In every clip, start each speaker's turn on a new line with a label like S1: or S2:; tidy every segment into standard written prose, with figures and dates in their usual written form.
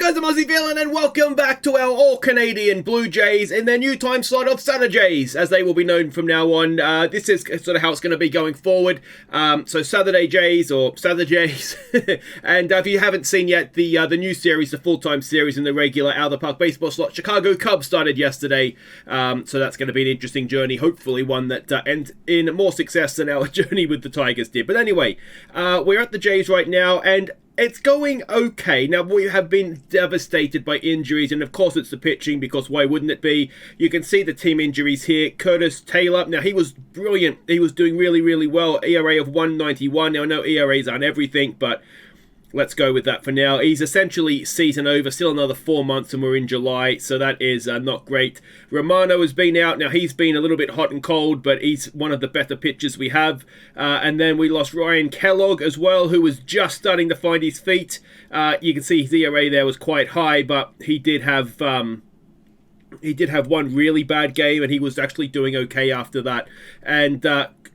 S1: guys, I'm Aussie Villain, and welcome back to our all-Canadian Blue Jays in their new time slot of Saturdays, as they will be known from now on. This is sort of how it's going to be going forward. So Saturday Jays, or Saturdays. And if you haven't seen yet, the new series, the full-time series in the regular out-of-the-park baseball slot, Chicago Cubs started yesterday. So that's going to be an interesting journey, hopefully one that ends in more success than our journey with the Tigers did. But anyway, we're at the Jays right now, and it's going okay. Now, we have been devastated by injuries, and of course it's the pitching, because why wouldn't it be? You can see the team injuries here. Curtis Taylor, now he was brilliant. He was doing really, really well. ERA of 191. Now, I know ERAs aren't everything, but let's go with that for now. He's essentially season over, still another 4 months, and we're in July, so that is not great. Romano has been out. Now, he's been a little bit hot and cold, but he's one of the better pitchers we have. And then we lost Ryan Kellogg as well, who was just starting to find his feet. You can see his ERA there was quite high, but he did have one really bad game, and he was actually doing okay after that. And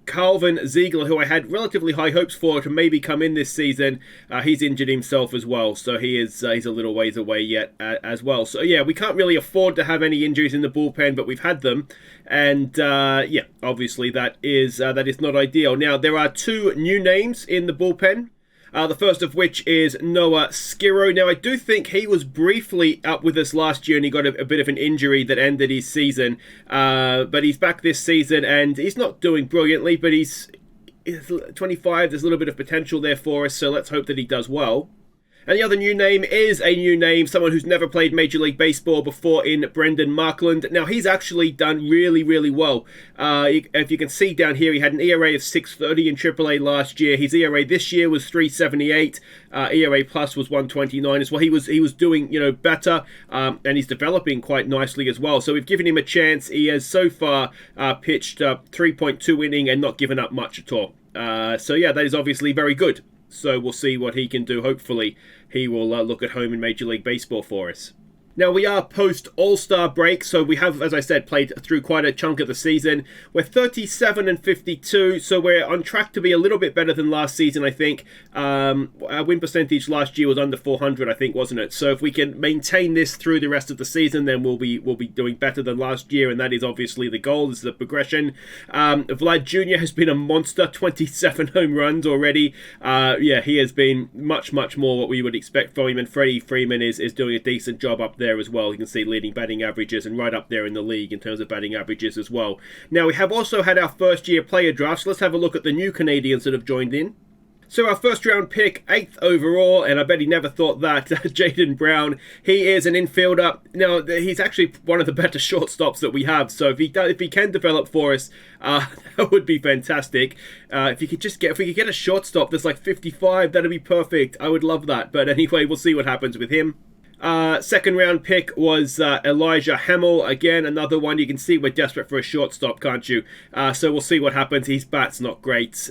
S1: Calvin Ziegler, who I had relatively high hopes for to maybe come in this season, he's injured himself as well, so he's a little ways away yet as well. So yeah, we can't really afford to have any injuries in the bullpen, but we've had them, and yeah, obviously that is not ideal. Now, there are two new names in the bullpen. The first of which is Noah Skirrow. Now, I do think he was briefly up with us last year, and he got a bit of an injury that ended his season. But he's back this season, and he's not doing brilliantly, but he's 25. There's a little bit of potential there for us, so let's hope that he does well. And the other new name is a new name, someone who's never played Major League Baseball before, in Brendan Markland. Now, he's actually done really, really well. If you can see down here, he had an ERA of 6.30 in AAA last year. His ERA this year was 3.78. ERA plus was 1.29 as well. He was doing, better, and he's developing quite nicely as well. So we've given him a chance. He has so far pitched 3.2 inning and not given up much at all. So yeah, that is obviously very good. So we'll see what he can do. Hopefully, he will look at home in Major League Baseball for us. Now, we are post-All-Star break, so we have, as I said, played through quite a chunk of the season. We're 37-52, so we're on track to be a little bit better than last season, I think. Our win percentage last year was under 400, I think, wasn't it? So if we can maintain this through the rest of the season, then we'll be doing better than last year, and that is obviously the goal. This is the progression. Vlad Jr. has been a monster, 27 home runs already. Yeah, he has been much, much more what we would expect from him, and Freddie Freeman is doing a decent job up there as well. You can see leading batting averages and right up there in the league in terms of batting averages as well. Now, we have also had our first year player drafts. Let's have a look at the new Canadians that have joined in. So our first round pick, 8th overall, and I bet he never thought that, Jaden Brown. He is an infielder. Now, he's actually one of the better shortstops that we have, so if he can develop for us, that would be fantastic. If we could get a shortstop that's like 55, that'd be perfect. I would love that. But anyway, we'll see what happens with him. Second round pick was Elijah Hamill. Again, another one. You can see we're desperate for a shortstop, can't you? So we'll see what happens. His bat's not great.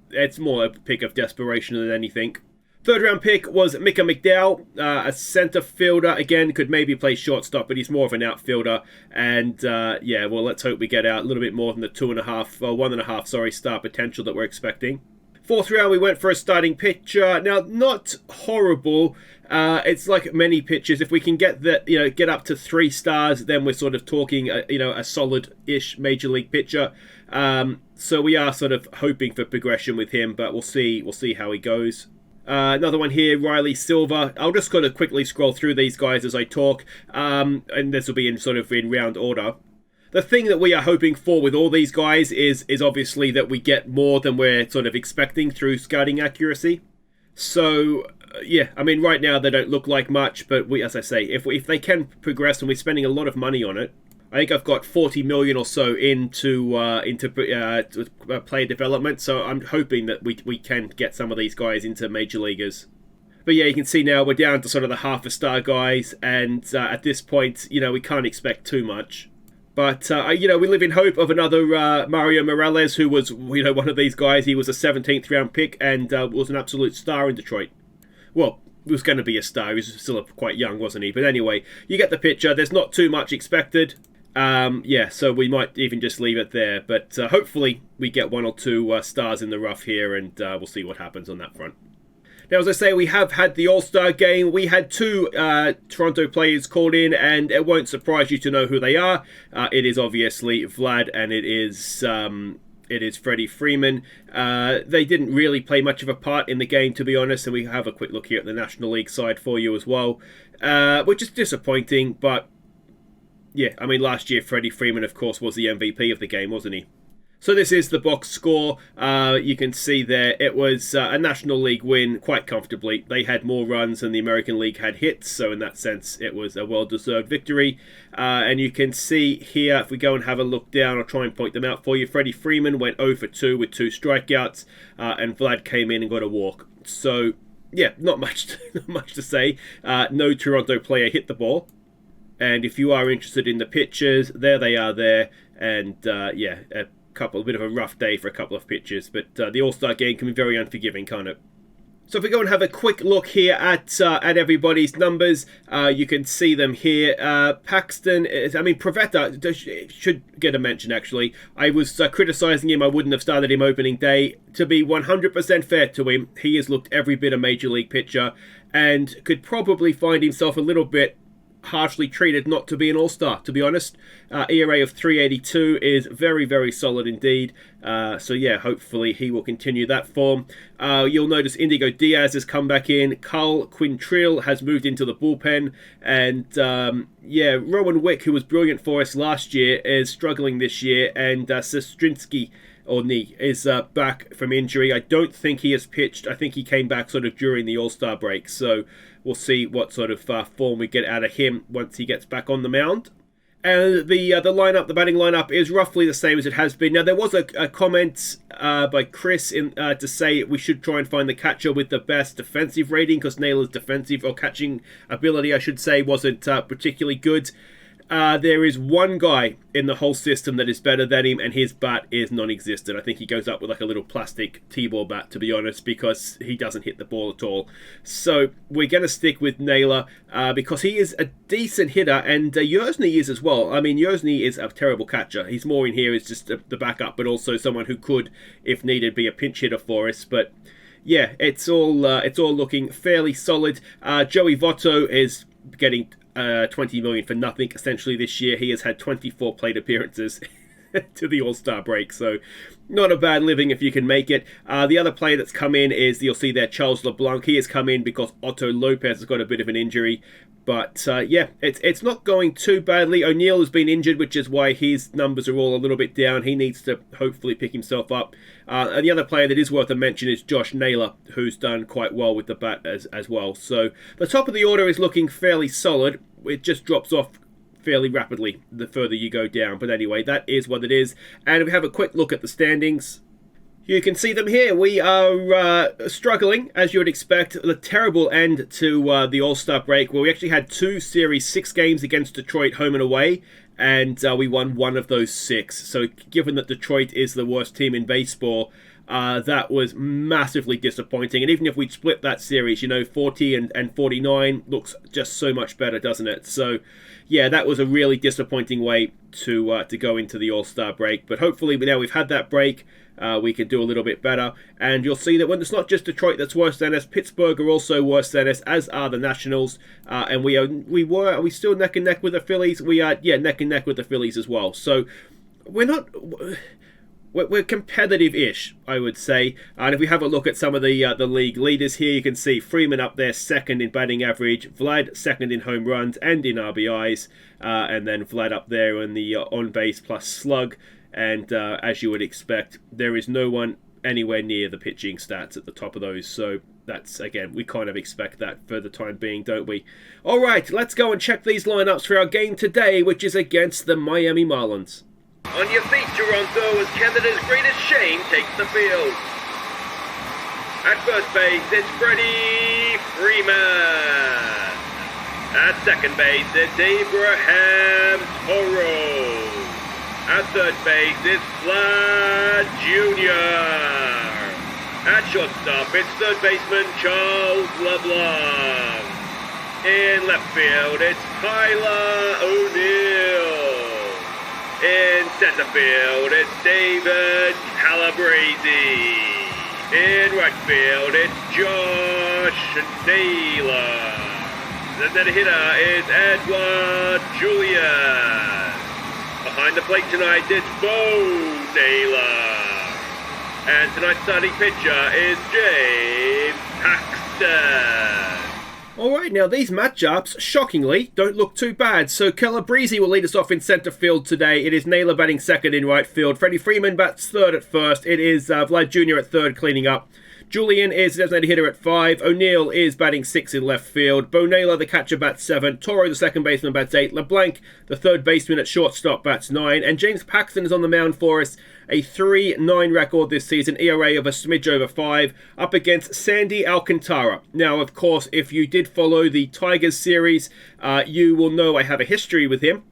S1: It's more a pick of desperation than anything. Third round pick was Mika McDowell, a center fielder. Again, could maybe play shortstop, but he's more of an outfielder. And yeah, well, let's hope we get out a little bit more than the 1.5 star potential that we're expecting. Fourth round, we went for a starting pitcher. Now, not horrible. It's like many pitchers. If we can get get up to 3 stars, then we're sort of talking, a solid-ish major league pitcher. So we are sort of hoping for progression with him, but we'll see. We'll see how he goes. Another one here, Riley Silva. I'll just kind of quickly scroll through these guys as I talk, and this will be in round order. The thing that we are hoping for with all these guys is obviously that we get more than we're sort of expecting through scouting accuracy. So, yeah, I mean, right now they don't look like much, but as I say, if they can progress, and we're spending a lot of money on it, I think I've got 40 million or so into player development, so I'm hoping that we can get some of these guys into major leaguers. But yeah, you can see now we're down to sort of the half-a-star guys, and at this point, we can't expect too much. But, we live in hope of another Mario Morales, who was, one of these guys. He was a 17th round pick and was an absolute star in Detroit. Well, he was going to be a star. He was still quite young, wasn't he? But anyway, you get the picture. There's not too much expected. Yeah, so we might even just leave it there. But hopefully we get 1 or 2 stars in the rough here, and we'll see what happens on that front. Now, as I say, we have had the All-Star game. We had 2 Toronto players called in, and it won't surprise you to know who they are. It is obviously Vlad, and it is Freddie Freeman. They didn't really play much of a part in the game, to be honest, and we have a quick look here at the National League side for you as well, which is disappointing, but yeah, I mean, last year Freddie Freeman, of course, was the MVP of the game, wasn't he? So this is the box score. You can see there it was a National League win quite comfortably. They had more runs than the American League had hits, so in that sense it was a well-deserved victory. And you can see here, if we go and have a look down, I'll try and point them out for you. Freddie Freeman went 0 for 2 with 2 strikeouts, and Vlad came in and got a walk. So yeah, not much to say. No Toronto player hit the ball. And if you are interested in the pictures, there they are there. And yeah, a bit of a rough day for a couple of pitchers. But the All-Star game can be very unforgiving, can't it? So if we go and have a quick look here at everybody's numbers, you can see them here. Paxton, Pivetta should get a mention, actually. I was criticising him. I wouldn't have started him opening day. To be 100% fair to him, he has looked every bit a Major League pitcher and could probably find himself a little bit harshly treated not to be an all-star, to be honest. ERA of 382 is very, very solid indeed. So yeah, hopefully he will continue that form. You'll notice Indigo Diaz has come back in. Carl Quintrill has moved into the bullpen. And yeah, Rowan Wick, who was brilliant for us last year, is struggling this year. And Sestrinsky is back from injury. I don't think he has pitched. I think he came back sort of during the All-Star break. So we'll see what sort of form we get out of him once he gets back on the mound. And the batting lineup is roughly the same as it has been. Now, there was a comment by Chris to say we should try and find the catcher with the best defensive rating, because Naylor's defensive, or catching ability, I should say, wasn't particularly good. There is one guy in the whole system that is better than him, and his bat is non-existent. I think he goes up with like a little plastic T-ball bat, to be honest, because he doesn't hit the ball at all. So we're going to stick with Naylor because he is a decent hitter, and Yersny is as well. I mean, Yersny is a terrible catcher. He's more in here as just the backup, but also someone who could, if needed, be a pinch hitter for us. But yeah, it's all looking fairly solid. Joey Votto is getting 20 million for nothing essentially this year. He has had 24 plate appearances to the All-Star break, so not a bad living if you can make it. The other player that's come in is, you'll see there, Charles LeBlanc. He has come in because Otto Lopez has got a bit of an injury. But yeah, it's not going too badly. O'Neill has been injured, which is why his numbers are all a little bit down. He needs to hopefully pick himself up. And the other player that is worth a mention is Josh Naylor, who's done quite well with the bat as well. So the top of the order is looking fairly solid. It just drops off fairly rapidly the further you go down. But anyway, that is what it is. And if we have a quick look at the standings, you can see them here. We are struggling, as you would expect. A terrible end to the All-Star break, where we actually had 2 Series 6 games against Detroit, home and away, and we won 1 of those 6. So given that Detroit is the worst team in baseball, that was massively disappointing. And even if we'd split that series, 40 and 49 looks just so much better, doesn't it? So yeah, that was a really disappointing way to go into the All-Star break. But hopefully now we've had that break, we can do a little bit better. And you'll see that when it's not just Detroit that's worse than us, Pittsburgh are also worse than us, as are the Nationals. And are we still neck and neck with the Phillies? We are, yeah, neck and neck with the Phillies as well. So we're competitive-ish, I would say. And if we have a look at some of the league leaders here, you can see Freeman up there, second in batting average, Vlad second in home runs and in RBIs, and then Vlad up there in the on-base plus slug. And as you would expect, there is no one anywhere near the pitching stats at the top of those. So that's, again, we kind of expect that for the time being, don't we? All right, let's go and check these lineups for our game today, which is against the Miami Marlins. On your feet, Toronto, as Canada's greatest shame takes the field. At first base, it's Freddie Freeman. At second base, it's Abraham Toro. At third base, it's Vlad Jr. At shortstop, it's third baseman Charles LeBlanc. In left field, it's Tyler O'Neill. In center field, it's David Calabrese. In right field, it's Josh rush, Naylor. The dead hitter is Edward Julian. Behind the plate tonight, it's Bo Naylor. And tonight's starting pitcher is James Paxton. Alright, now these matchups, shockingly, don't look too bad. So Calabrese will lead us off in centre field today. It is Naylor batting second in right field. Freddie Freeman bats third at first. It is Vlad Jr. at third cleaning up. Julian is the designated hitter at 5. O'Neill is batting 6 in left field. Bo Naylor, the catcher, bats 7. Toro, the second baseman, bats 8. LeBlanc, the third baseman at shortstop, bats 9. And James Paxton is on the mound for us. A 3.9 record this season, ERA of a smidge over 5, up against Sandy Alcantara. Now, of course, if you did follow the Tigers series, you will know I have a history with him.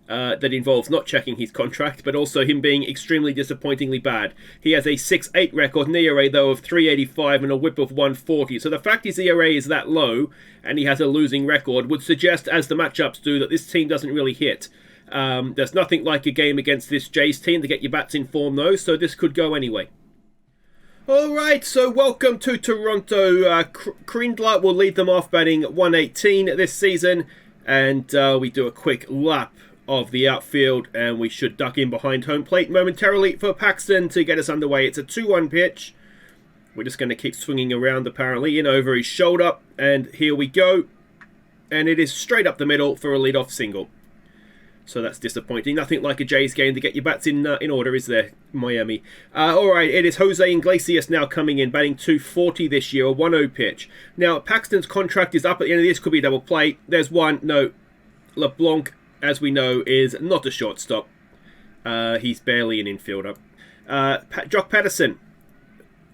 S1: That involves not checking his contract, but also him being extremely disappointingly bad. He has a 6.8 record, an ERA though of 3.85 and a whip of 140. So the fact his ERA is that low and he has a losing record would suggest, as the matchups do, that this team doesn't really hit. There's nothing like a game against this Jays team to get your bats in form though, so this could go anyway. Alright, so welcome to Toronto. Krindler will lead them off batting 118 this season, and we do a quick lap of the outfield, and we should duck in behind home plate momentarily for Paxton to get us underway. It's a 2-1 pitch. We're just going to keep swinging around apparently, in over his shoulder, and here we go. And it is straight up the middle for a leadoff single. So that's disappointing. Nothing like a Jays game to get your bats in order, is there, Miami? Alright, it is Jose Iglesias now coming in, batting 240 this year, a 1-0 pitch. Now, Paxton's contract is up at the end of this, could be a double play. There's one, no, LeBlanc, as we know, is not a shortstop. He's barely an infielder. Jock Patterson,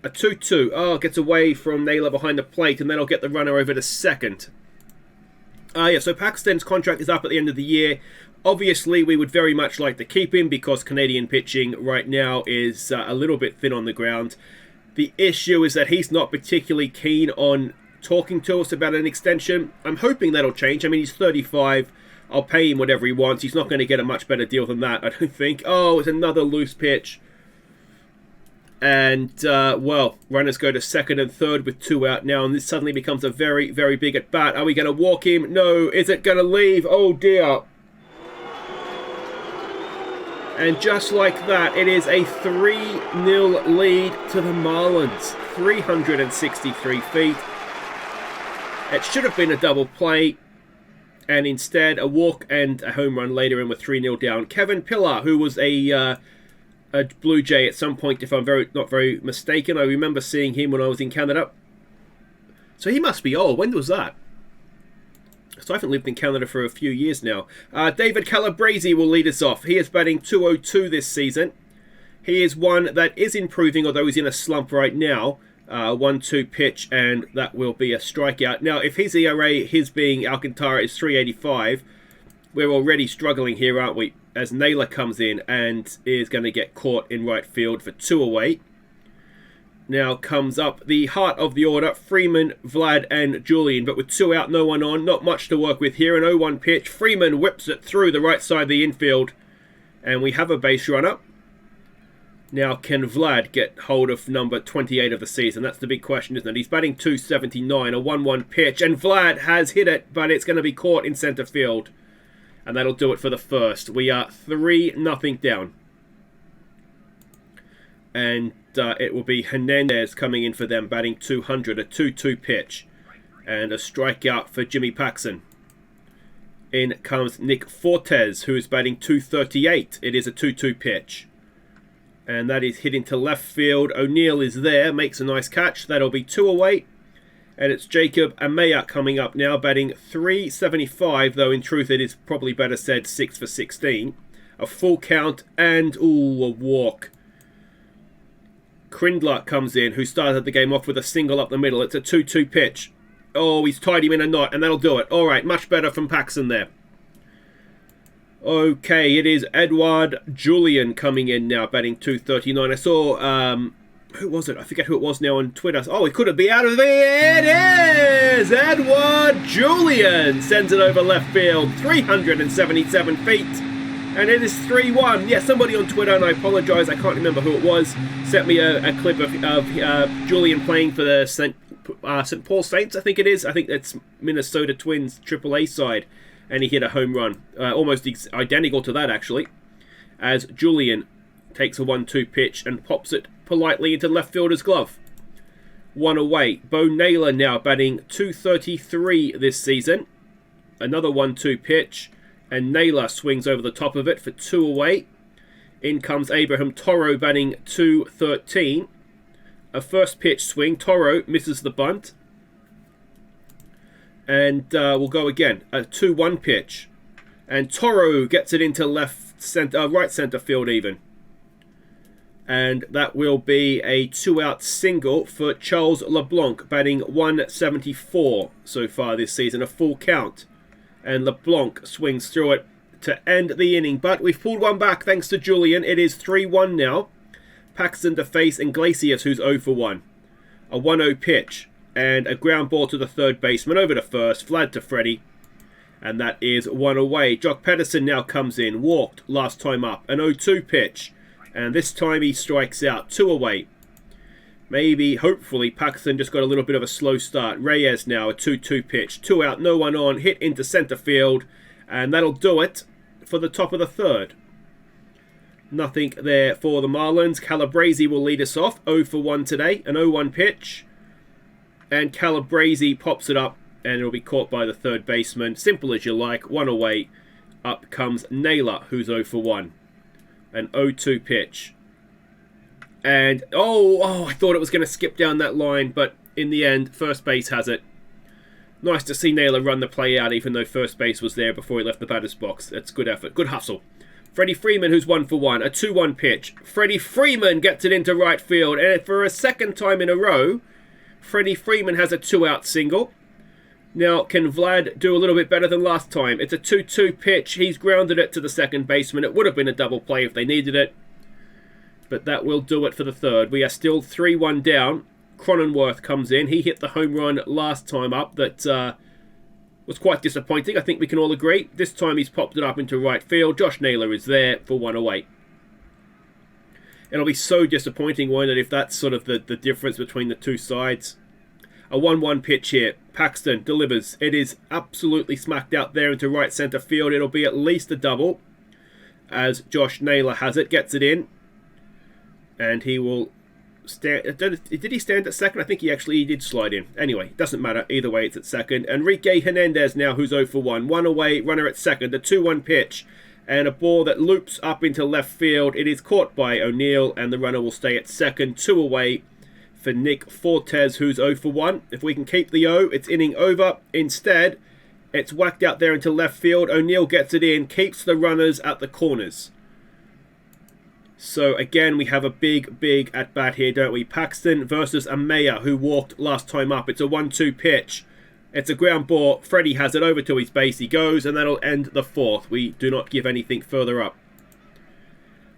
S1: a 2-2. Oh, gets away from Naylor behind the plate, and then I'll get the runner over to second. So Paxton's contract is up at the end of the year. Obviously, we would very much like to keep him because Canadian pitching right now is a little bit thin on the ground. The issue is that he's not particularly keen on talking to us about an extension. I'm hoping that'll change. I mean, he's 35. I'll pay him whatever he wants. He's not going to get a much better deal than that, I don't think. Oh, it's another loose pitch. And, well, runners go to second and third with 2 out now, and this suddenly becomes a very, very big at bat. Are we going to walk him? No. Is it going to leave? Oh, dear. And just like that, it is a 3-0 lead to the Marlins. 363 feet. It should have been a double play. And instead, a walk and a home run later, and we're 3-0 down. Kevin Pillar, who was a Blue Jay at some point, if I'm not very mistaken. I remember seeing him when I was in Canada. So he must be old. When was that? So I haven't lived in Canada for a few years now. David Calabrese will lead us off. He is batting 202 this season. He is one that is improving, although he's in a slump right now. 1-2 pitch, and that will be a strikeout. Now, if his ERA, his being Alcantara, is 3.85, we're already struggling here, aren't we? As Naylor comes in and is going to get caught in right field for 2 away. Now comes up the heart of the order, Freeman, Vlad, and Julian. But with 2 out, no one on, not much to work with here. An 0-1 pitch. Freeman whips it through the right side of the infield, and we have a base runner. Now, can Vlad get hold of number 28 of the season? That's the big question, isn't it? He's batting 279, a 1-1 pitch, and Vlad has hit it, but it's going to be caught in centre field. And that'll do it for the first. We are 3-0 down. And it will be Hernandez coming in for them, batting 200, a 2-2 pitch. And a strikeout for Jimmy Paxton. In comes Nick Fortes, who is batting 238. It is a 2-2 pitch. And that is hit into left field. O'Neill is there, makes a nice catch. That'll be 2 away. And it's Jacob Amaya coming up now, batting 375, though in truth it is probably better said 6 for 16. A full count and, ooh, a walk. Krindler comes in, who started the game off with a single up the middle. It's a 2-2 pitch. Oh, he's tied him in a knot, and that'll do it. All right, much better from Paxton there. Okay, it is Edward Julian coming in now, batting 239. I saw, who was it? I forget who it was now on Twitter. Oh, it could have been out of there. It is Edward Julian. Sends it over left field, 377 feet. And it is 3-1. Yeah, somebody on Twitter, and I apologize, I can't remember who it was, sent me a clip of Julian playing for the St. Paul Saints, I think it is. I think that's Minnesota Twins AAA side. And he hit a home run. Almost identical to that, actually. As Julian takes a 1-2 pitch and pops it politely into left fielder's glove. 1 away. Bo Naylor now batting .233 this season. Another 1-2 pitch. And Naylor swings over the top of it for 2 away. In comes Abraham Toro batting .213. A first pitch swing. Toro misses the bunt. And we'll go again. A 2-1 pitch. And Toro gets it into right center field even. And that will be a 2-out single for Charles LeBlanc, batting .174 so far this season. A full count. And LeBlanc swings through it to end the inning. But we've pulled one back thanks to Julian. It is 3-1 now. Paxton to face Iglesias, who's 0 for 1. A 1-0 pitch. And a ground ball to the third baseman, over to first, VLAD to Freddie. And that is 1 away. Jock Pedersen now comes in, walked last time up. An 0-2 pitch. And this time he strikes out, 2 away. Maybe, hopefully, Paxton just got a little bit of a slow start. Reyes now, a 2-2 pitch. 2 out, no one on, hit into center field. And that'll do it for the top of the third. Nothing there for the Marlins. Calabrese will lead us off, 0 for 1 today. An 0-1 pitch. And Calabrese pops it up, and it'll be caught by the third baseman. Simple as you like. 1 away. Up comes Naylor, who's 0 for 1. An 0-2 pitch. And, I thought it was going to skip down that line, but in the end, first base has it. Nice to see Naylor run the play out, even though first base was there before he left the batter's box. That's good effort. Good hustle. Freddie Freeman, who's 1 for 1. A 2-1 pitch. Freddie Freeman gets it into right field, and for a second time in a row, Freddie Freeman has a 2-out single. Now, can Vlad do a little bit better than last time? It's a 2-2 pitch. He's grounded it to the second baseman. It would have been a double play if they needed it. But that will do it for the third. We are still 3-1 down. Cronenworth comes in. He hit the home run last time up that was quite disappointing. I think we can all agree. This time he's popped it up into right field. Josh Naylor is there for 1 away. It'll be so disappointing, won't it, if that's sort of the difference between the two sides. A 1-1 pitch here. Paxton delivers. It is absolutely smacked out there into right center field. It'll be at least a double, as Josh Naylor has it. Gets it in. And he will stand. Did he stand at second? I think he did slide in. Anyway, doesn't matter. Either way, it's at second. Enrique Hernandez now, who's 0 for 1. 1 away, runner at second. A 2-1 pitch. And a ball that loops up into left field. It is caught by O'Neill, and the runner will stay at second. 2 away for Nick Fortes, who's 0 for 1. If we can keep the O, it's inning over. Instead, it's whacked out there into left field. O'Neill gets it in, keeps the runners at the corners. So again, we have a big at-bat here, don't we? Paxton versus Amaya, who walked last time up. It's a 1-2 pitch. It's a ground ball. Freddie has it over to his base. He goes, and that'll end the fourth. We do not give anything further up.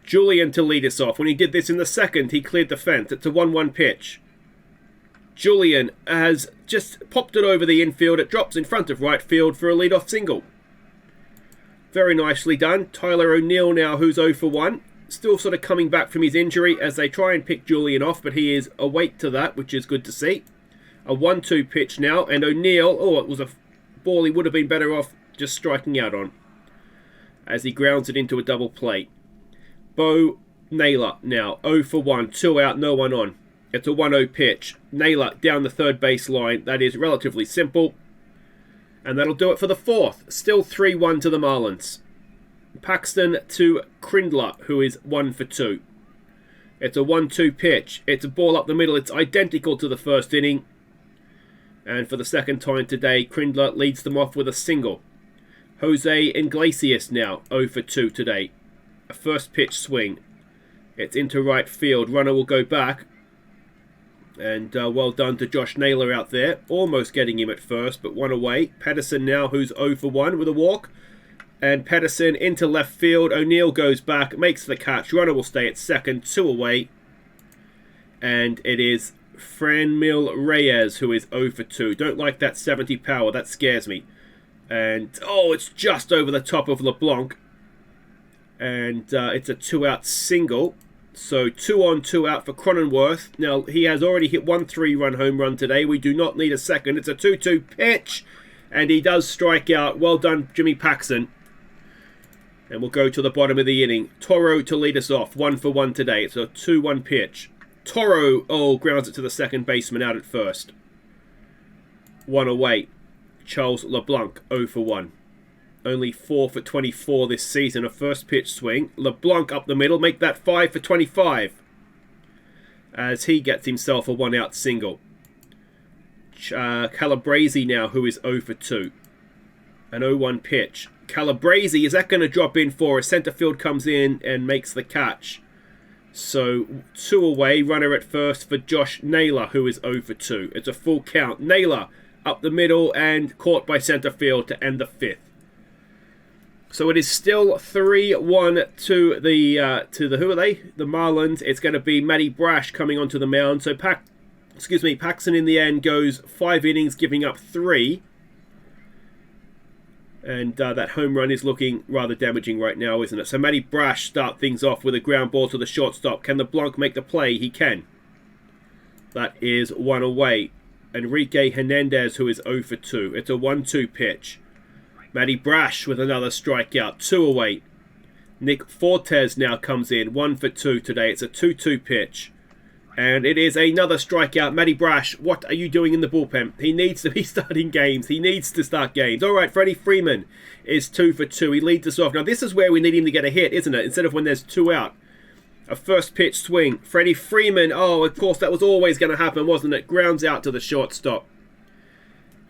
S1: Julian to lead us off. When he did this in the second, he cleared the fence. It's a 1-1 pitch. Julian has just popped it over the infield. It drops in front of right field for a leadoff single. Very nicely done. Tyler O'Neill now, who's 0 for 1. Still sort of coming back from his injury as they try and pick Julian off, but he is awake to that, which is good to see. A 1-2 pitch now, and O'Neill, it was a ball he would have been better off just striking out on, as he grounds it into a double play. Bo Naylor now, 0 for 1, 2 out, no one on. It's a 1-0 pitch. Naylor down the third base line. That is relatively simple. And that'll do it for the fourth. Still 3-1 to the Marlins. Paxton to Crindler, who is 1 for 2. It's a 1-2 pitch. It's a ball up the middle. It's identical to the first inning. And for the second time today, Crindler leads them off with a single. Jose Iglesias now, 0 for 2 today. A first pitch swing. It's into right field. Runner will go back. And well done to Josh Naylor out there. Almost getting him at first, but 1 away. Pedersen now, who's 0 for 1 with a walk. And Pedersen into left field. O'Neill goes back, makes the catch. Runner will stay at second, 2 away. And it is Franmil Reyes, who is 0 for 2. Don't like that 70 power. That scares me. And, it's just over the top of LeBlanc. And it's a 2-out single. So 2 on, 2 out for Cronenworth. Now, he has already hit 1 3-run home run today. We do not need a second. It's a 2-2 pitch. And he does strike out. Well done, Jimmy Paxton. And we'll go to the bottom of the inning. Toro to lead us off. 1 for 1 today. It's a 2-1 pitch. Toro, grounds it to the second baseman out at first. 1 away. Charles LeBlanc, 0 for 1. Only 4 for 24 this season. A first pitch swing. LeBlanc up the middle. Make that 5 for 25. As he gets himself a 1-out single. Calabrese now, who is 0 for 2. An 0-1 pitch. Calabrese, is that going to drop in for us? Center field comes in and makes the catch. So 2 away. Runner at first for Josh Naylor, who is 0 for 2. It's a full count. Naylor up the middle and caught by center field to end the 5th. So it is still 3-1 to the who are they? The Marlins. It's going to be Matty Brash coming onto the mound. So Paxton in the end goes 5 innings, giving up 3. And that home run is looking rather damaging right now, isn't it? So Matty Brash start things off with a ground ball to the shortstop. Can LeBlanc make the play? He can. That is 1 away. Enrique Hernandez, who is 0 for 2. It's a 1-2 pitch. Matty Brash with another strikeout. 2 away. Nick Fortes now comes in. 1 for 2 today. It's a 2-2 pitch. And it is another strikeout. Matty Brash, what are you doing in the bullpen? He needs to be starting games. He needs to start games. All right, Freddie Freeman is 2 for 2. He leads us off. Now, this is where we need him to get a hit, isn't it? Instead of when there's 2 out. A first pitch swing. Freddie Freeman, of course, that was always going to happen, wasn't it? Grounds out to the shortstop.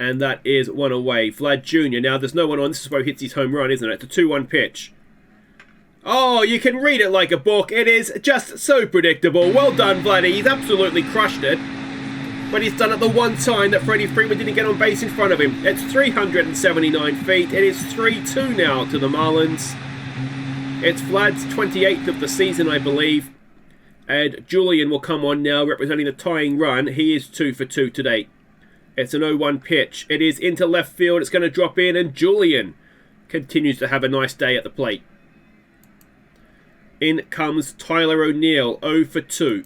S1: And that is 1 away. Vlad Jr. Now, there's no one on. This is where he hits his home run, isn't it? It's a 2-1 pitch. Oh, you can read it like a book. It is just so predictable. Well done, Vladdy. He's absolutely crushed it. But he's done it the one time that Freddie Freeman didn't get on base in front of him. It's 379 feet. It is 3-2 now to the Marlins. It's Vlad's 28th of the season, I believe. And Julian will come on now, representing the tying run. He is 2 for 2 today. It's an 0-1 pitch. It is into left field. It's going to drop in, and Julian continues to have a nice day at the plate. In comes Tyler O'Neill, 0 for 2.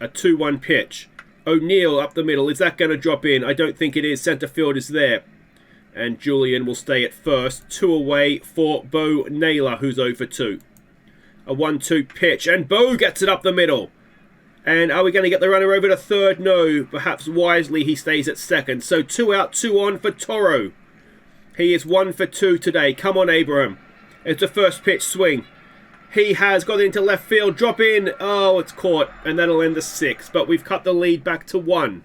S1: A 2-1 pitch. O'Neill up the middle. Is that going to drop in? I don't think it is. Center field is there. And Julian will stay at first. 2 away for Bo Naylor, who's 0 for 2. A 1-2 pitch. And Bo gets it up the middle. And are we going to get the runner over to third? No. Perhaps wisely he stays at second. So 2 out, 2 on for Toro. He is 1 for 2 today. Come on, Abraham. It's a first pitch swing. He has got into left field. Drop in. Oh, it's caught. And that'll end the 6th. But we've cut the lead back to 1.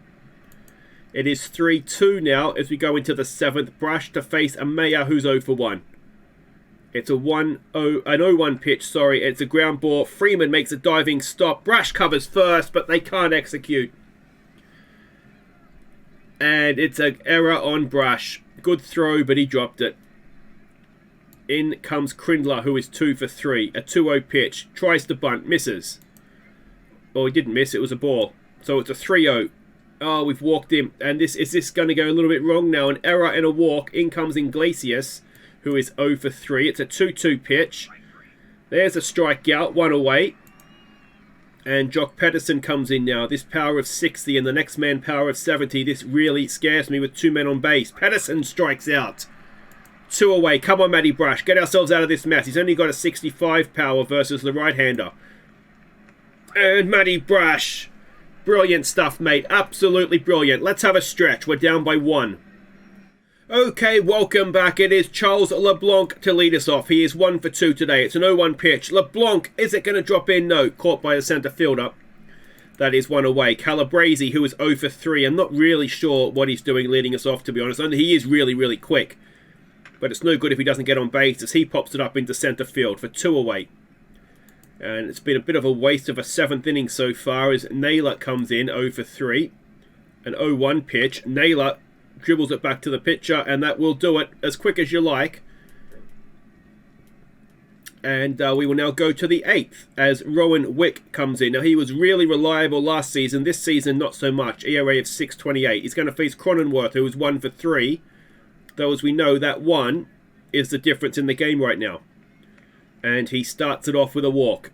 S1: It is 3-2 now as we go into the 7th. Brash to face Amaya, who's 0 for 1. It's an 0-1 pitch, sorry. It's a ground ball. Freeman makes a diving stop. Brash covers first, but they can't execute. And it's an error on Brash. Good throw, but he dropped it. In comes Crindler, who is 2 for 3. A 2-0 pitch. Tries to bunt. Misses. Oh, he didn't miss. It was a ball. So it's a 3-0. Oh, we've walked him. And is this going to go a little bit wrong now? An error and a walk. In comes Iglesias, who is 0 for 3. It's a 2-2 pitch. There's a strikeout. 1 away. And Jock Pedersen comes in now. This power of 60 and the next man power of 70. This really scares me with 2 men on base. Pedersen strikes out. 2 away. Come on, Matty Brash. Get ourselves out of this mess. He's only got a 65 power versus the right-hander. And Matty Brash. Brilliant stuff, mate. Absolutely brilliant. Let's have a stretch. We're down by 1. Okay, welcome back. It is Charles LeBlanc to lead us off. He is 1 for 2 today. It's an 0-1 pitch. LeBlanc, is it going to drop in? No. Caught by the center fielder. That is 1 away. Calabrese, who is 0 for 3. I'm not really sure what he's doing leading us off, to be honest. And he is really, really quick. But it's no good if he doesn't get on base as he pops it up into center field for 2 away. And it's been a bit of a waste of a 7th inning so far as Naylor comes in 0 for 3. An 0-1 pitch. Naylor dribbles it back to the pitcher and that will do it as quick as you like. And we will now go to the 8th as Rowan Wick comes in. Now he was really reliable last season. This season not so much. ERA of 6.28. He's going to face Cronenworth, who is 1 for 3. Though, as we know, that 1 is the difference in the game right now. And he starts it off with a walk.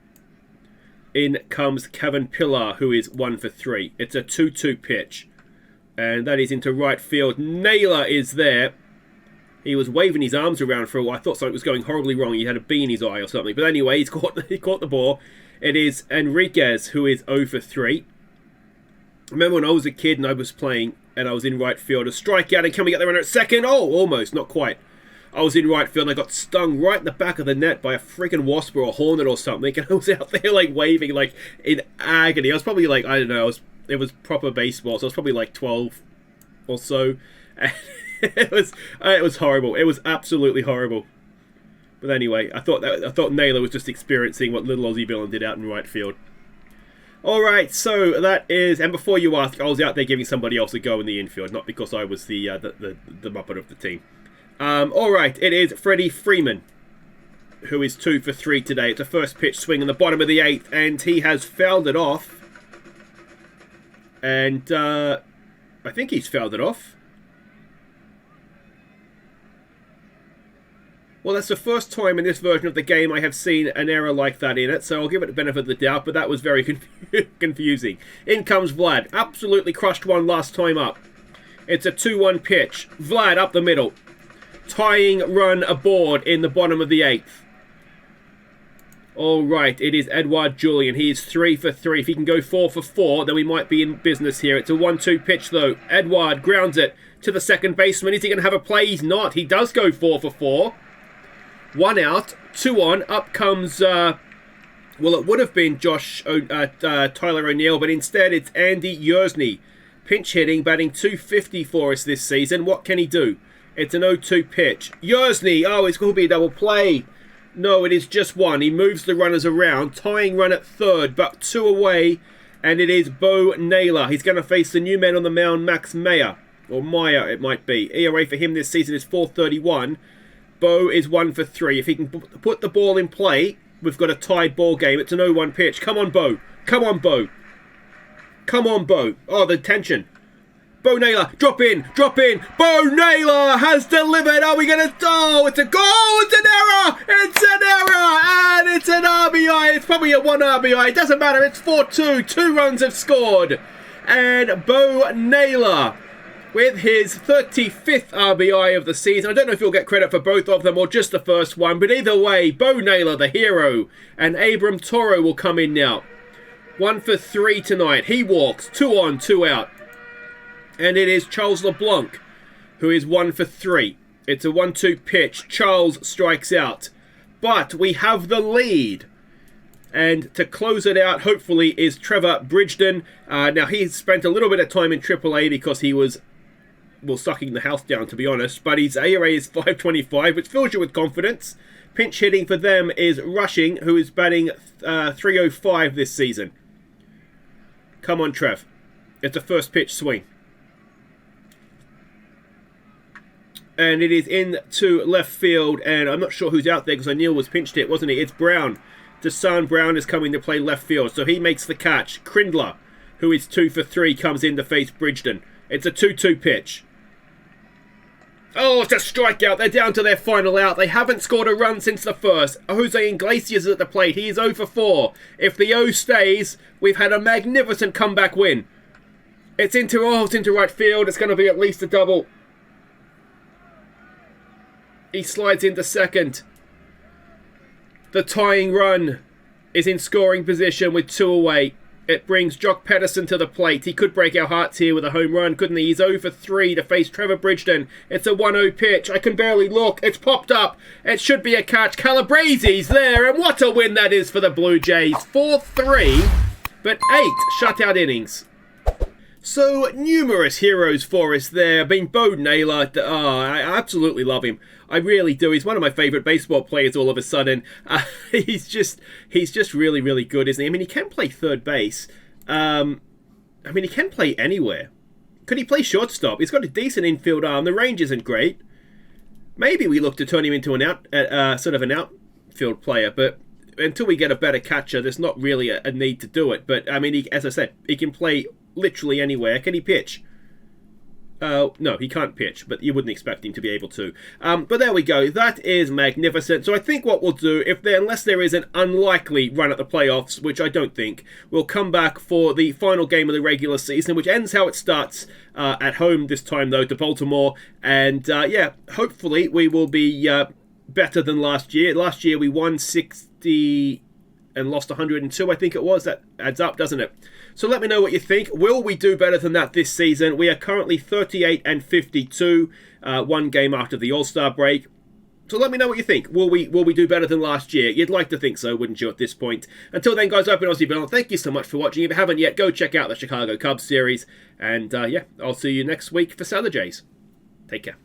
S1: In comes Kevin Pillar, who is 1 for 3. It's a 2-2 pitch. And that is into right field. Naylor is there. He was waving his arms around for a while. I thought something was going horribly wrong. He had a bee in his eye or something. But anyway, he caught the ball. It is Enriquez, who is 0 for 3. Remember when I was a kid and I was playing and I was in right field, a strikeout, and can we get the runner at second? Oh, almost, not quite. I was in right field and I got stung right in the back of the net by a freaking wasp or a hornet or something, and I was out there like waving like in agony. I was probably like, I don't know, it was proper baseball, so I was probably like 12 or so. And it was horrible. It was absolutely horrible. But anyway, I thought Naylor was just experiencing what little Aussie villain did out in right field. Alright, so that is, and before you ask, I was out there giving somebody else a go in the infield, not because I was the muppet of the team. Alright, it is Freddie Freeman, who is 2 for 3 today. It's a first pitch swing in the bottom of the 8th, and he has fouled it off. And, I think he's fouled it off. Well, that's the first time in this version of the game I have seen an error like that in it, so I'll give it the benefit of the doubt, but that was very confusing. In comes Vlad. Absolutely crushed one last time up. It's a 2-1 pitch. Vlad up the middle. Tying run aboard in the bottom of the 8th. Alright, it is Edouard Julian. He is 3 for 3. If he can go 4 for 4, then we might be in business here. It's a 1-2 pitch, though. Edouard grounds it to the second baseman. Is he going to have a play? He's not. He does go 4 for 4. 1 out, 2 on. Up comes, well, it would have been Tyler O'Neill, but instead it's Andy Yersney. Pinch hitting, batting .250 for us this season. What can he do? It's an 0-2 pitch. Yersney, oh, it's going to be a double play. No, it is just 1. He moves the runners around. Tying run at third, but 2 away. And it is Bo Naylor. He's going to face the new man on the mound, Max Meyer. Or Meyer, it might be. ERA for him this season is .431. Bo is 1 for 3. If he can put the ball in play, we've got a tied ball game. It's an 0-1 pitch. Come on, Bo. Come on, Bo. Come on, Bo. Oh, the tension. Bo Naylor, drop in. Bo Naylor has delivered. Are we going to... Oh, it's a goal. It's an error. It's an error. And it's an RBI. It's probably a 1 RBI. It doesn't matter. It's 4-2. 2 runs have scored. And Bo Naylor, with his 35th RBI of the season. I don't know if he'll get credit for both of them or just the first one, but either way, Bo Naylor, the hero, and Abram Toro will come in now. 1 for 3 tonight. He walks. 2 on, 2 out. And it is Charles LeBlanc, who is 1 for 3. It's a 1-2 pitch. Charles strikes out. But we have the lead. And to close it out, hopefully, is Trevor Bridgton. Now, he's spent a little bit of time in AAA because he was, well, sucking the house down, to be honest. But his ERA is .525, which fills you with confidence. Pinch hitting for them is Rushing, who is batting .305 this season. Come on, Trev. It's a first pitch swing. And it is into left field, and I'm not sure who's out there because O'Neill was pinched hit, wasn't he? It's Brown. Desan Brown is coming to play left field, so he makes the catch. Crindler, who is 2 for 3, comes in to face Bridgton. It's a 2-2 pitch. Oh, it's a strikeout. They're down to their final out. They haven't scored a run since the first. Jose Iglesias is at the plate. He is 0 for 4. If the O stays, we've had a magnificent comeback win. It's into right field. It's going to be at least a double. He slides into second. The tying run is in scoring position with 2 away. It brings Jock Pedersen to the plate. He could break our hearts here with a home run, couldn't he? He's 0 for 3 to face Trevor Bridgton. It's a 1-0 pitch. I can barely look. It's popped up. It should be a catch. Calabrese's there, and what a win that is for the Blue Jays. 4-3, but 8 shutout innings. So, numerous heroes for us there. I mean, Bo Naylor, I absolutely love him. I really do. He's one of my favourite baseball players all of a sudden. He's just really, really good, isn't he? I mean, he can play third base. I mean, he can play anywhere. Could he play shortstop? He's got a decent infield arm. The range isn't great. Maybe we look to turn him into an sort of an outfield player, but until we get a better catcher, there's not really a need to do it. But, I mean, as I said, he can play literally anywhere. Can he pitch? No, he can't pitch, but you wouldn't expect him to be able to. But there we go. That is magnificent. So I think what we'll do, unless there is an unlikely run at the playoffs, which I don't think, we'll come back for the final game of the regular season, which ends how it starts at home this time, though, to Baltimore. And yeah, hopefully we will be better than last year. Last year we won 60 and lost 102, I think it was. That adds up, doesn't it? So let me know what you think. Will we do better than that this season? We are currently 38 and 52, one game after the All-Star break. So let me know what you think. Will we do better than last year? You'd like to think so, wouldn't you, at this point? Until then, guys, I've been Aussie Bill. Thank you so much for watching. If you haven't yet, go check out the Chicago Cubs series. And yeah, I'll see you next week for Saturdays. Take care.